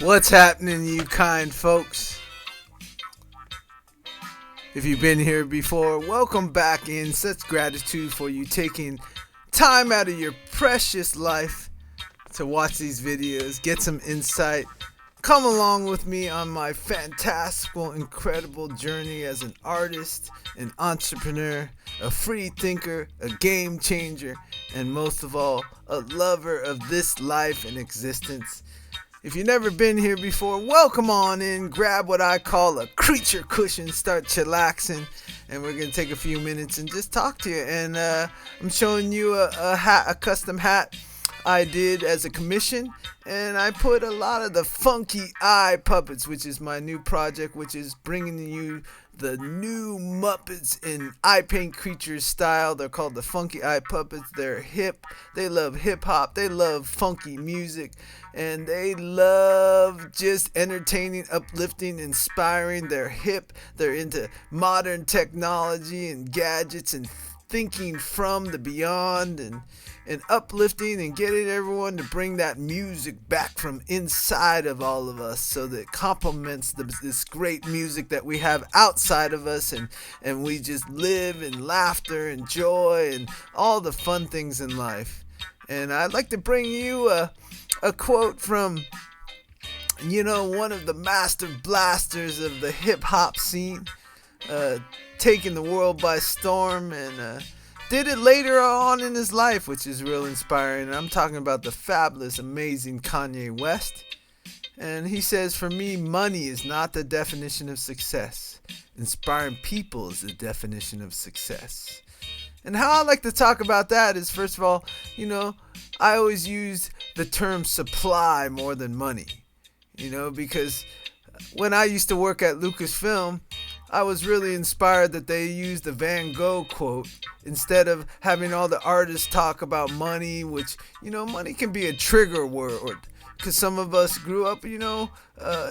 What's happening, you kind folks? If you've been here before, welcome back in. Such gratitude for you taking time out of your precious life to watch these videos, get some insight. Come along with me on my fantastical, incredible journey as an artist, an entrepreneur, a free thinker, a game changer, and most of all, a lover of this life and existence. If you've never been here before, welcome on in. Grab what I call a creature cushion, start chillaxing, and we're going to take a few minutes and just talk to you. And I'm showing you a custom hat I did as a commission, and I put a lot of the funky eye puppets, which is my new project, which is bringing you the new Muppets in Ipaintcreatures style. They're called the funky eye puppets. They're hip. They love hip hop. They love funky music, and they love just entertaining, uplifting, inspiring. They're hip. They're into modern technology and gadgets and thinking from the beyond and uplifting and getting everyone to bring that music back from inside of all of us so that it complements this great music that we have outside of us, and we just live in laughter and joy and all the fun things in life. And I'd like to bring you a quote from one of the master blasters of the hip hop scene, taking the world by storm, and did it later on in his life, which is real inspiring. And I'm talking about the fabulous, amazing Kanye West. And he says, "For me, money is not the definition of success. Inspiring people is the definition of success." And how I like to talk about that is, first of all, I always use the term supply more than money. Because when I used to work at Lucasfilm, I was really inspired that they used the Van Gogh quote instead of having all the artists talk about money, which, money can be a trigger word. Because some of us grew up,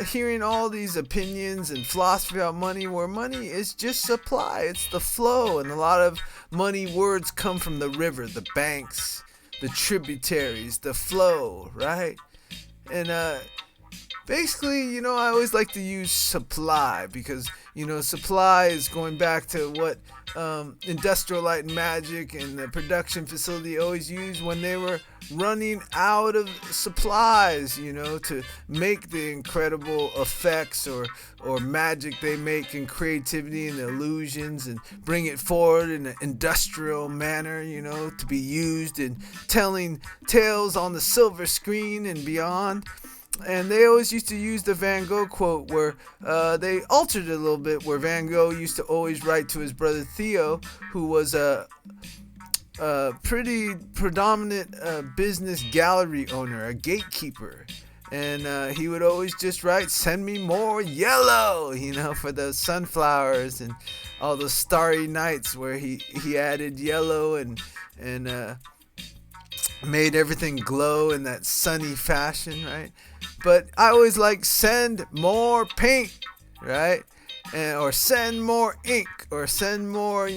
hearing all these opinions and philosophy about money, where money is just supply. It's the flow. And a lot of money words come from the river, the banks, the tributaries, the flow, right? And basically, I always like to use supply because, supply is going back to what Industrial Light and Magic and the production facility always used when they were running out of supplies, to make the incredible effects or magic they make in creativity and illusions, and bring it forward in an industrial manner, to be used in telling tales on the silver screen and beyond. And they always used to use the Van Gogh quote, where they altered it a little bit, where Van Gogh used to always write to his brother Theo, who was a pretty predominant business gallery owner, a gatekeeper. And he would always just write, "Send me more yellow," for the sunflowers and all those starry nights where he added yellow and made everything glow in that sunny fashion, right? But I always like, "Send more paint," right? Or send more ink, or send more,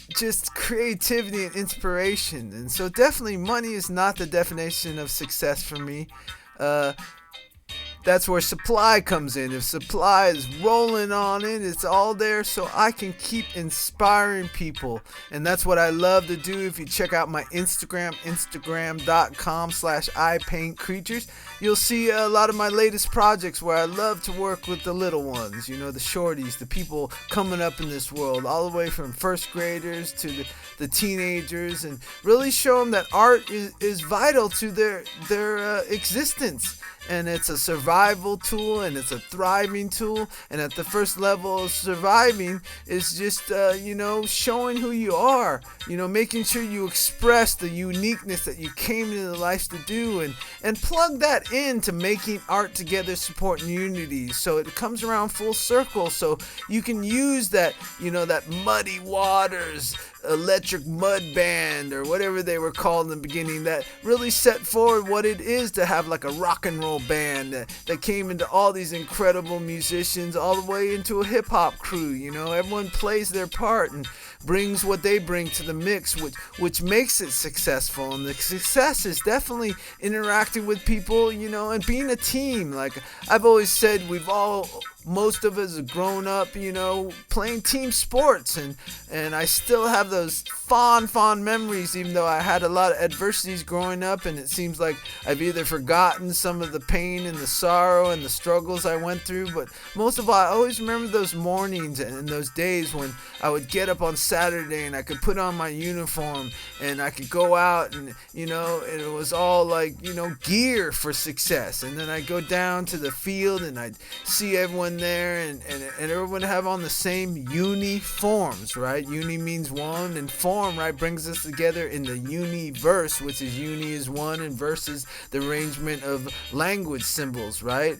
just creativity and inspiration. And so definitely money is not the definition of success for me. That's where supply comes in. If supply is rolling on in, it's all there so I can keep inspiring people. And that's what I love to do. If you check out my instagram.com/ipaintcreatures, you'll see a lot of my latest projects where I love to work with the little ones, the shorties, the people coming up in this world, all the way from first graders to the teenagers, and really show them that art is vital to their existence. And it's a survival tool, and it's a thriving tool. And at the first level of surviving is just, showing who you are, making sure you express the uniqueness that you came into life to do, and plug that into making art together, supporting unity. So it comes around full circle. So you can use that, that muddy waters electric mud band or whatever they were called in the beginning, that really set forward what it is to have like a rock and roll band that came into all these incredible musicians all the way into a hip hop crew. Everyone plays their part and brings what they bring to the mix, which makes it successful. And the success is definitely interacting with people, and being a team. Like I've always said, most of us have grown up, playing team sports, and I still have those fond memories, even though I had a lot of adversities growing up, and it seems like I've either forgotten some of the pain and the sorrow and the struggles I went through, but most of all, I always remember those mornings and those days when I would get up on Saturday and I could put on my uniform and I could go out and, and it was all like, gear for success. And then I'd go down to the field and I'd see everyone there and everyone have on the same uniforms, right? Uni means one, and form, right, brings us together in the universe, which is uni is one and verse is the arrangement of language symbols, right?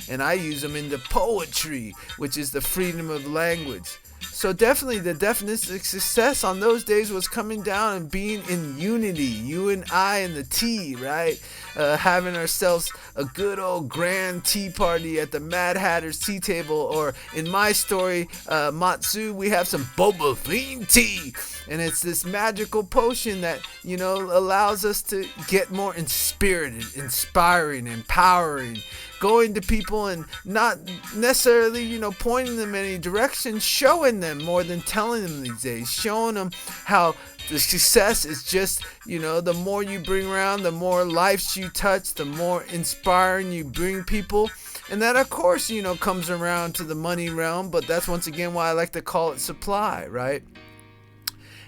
And I use them in the poetry, which is the freedom of language. So definitely the definition of success on those days was coming down and being in unity, you and I and the tea, right? Having ourselves a good old grand tea party at the Mad Hatter's tea table, or in my story, MATSU, we have some boba bean tea. And it's this magical potion that, allows us to get more inspirited, inspiring, empowering, going to people and not necessarily, pointing them in any direction, showing them more than telling them these days, showing them how the success is just, the more you bring around, the more lives you touch, the more inspiring you bring people. And that, of course, comes around to the money realm, but that's once again why I like to call it supply, right?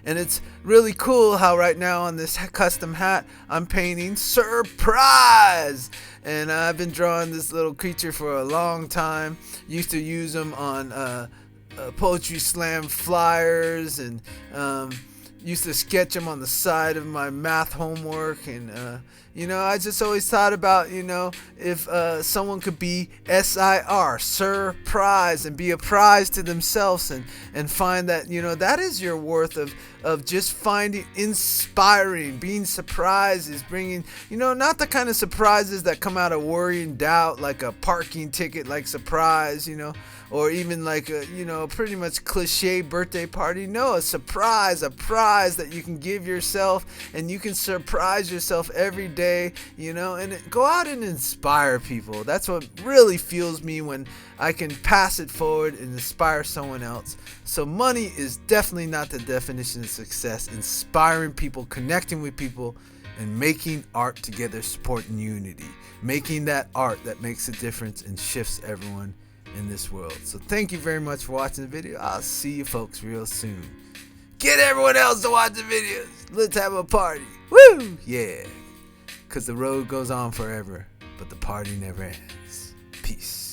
And it's really cool how right now on this custom hat, I'm painting Surprise! And I've been drawing this little creature for a long time. Used to use them on poetry slam flyers, and used to sketch them on the side of my math homework. And I just always thought about, if someone could be SIR, surprise, and be a prize to themselves, and find that, that is your worth of just finding inspiring. Being surprised is bringing, not the kind of surprises that come out of worry and doubt, like a parking ticket, like surprise, or even like a, pretty much cliche birthday party. No, a surprise, a prize that you can give yourself, and you can surprise yourself every day, and go out and inspire people. That's what really fuels me, when I can pass it forward and inspire someone else. So money is definitely not the definition of success. Inspiring people, connecting with people, and making art together, supporting unity. Making that art that makes a difference and shifts everyone in this world. So thank you very much for watching the video. I'll see you folks real soon. Get everyone else to watch the videos. Let's have a party. Woo! Yeah. Because the road goes on forever, but the party never ends. Peace.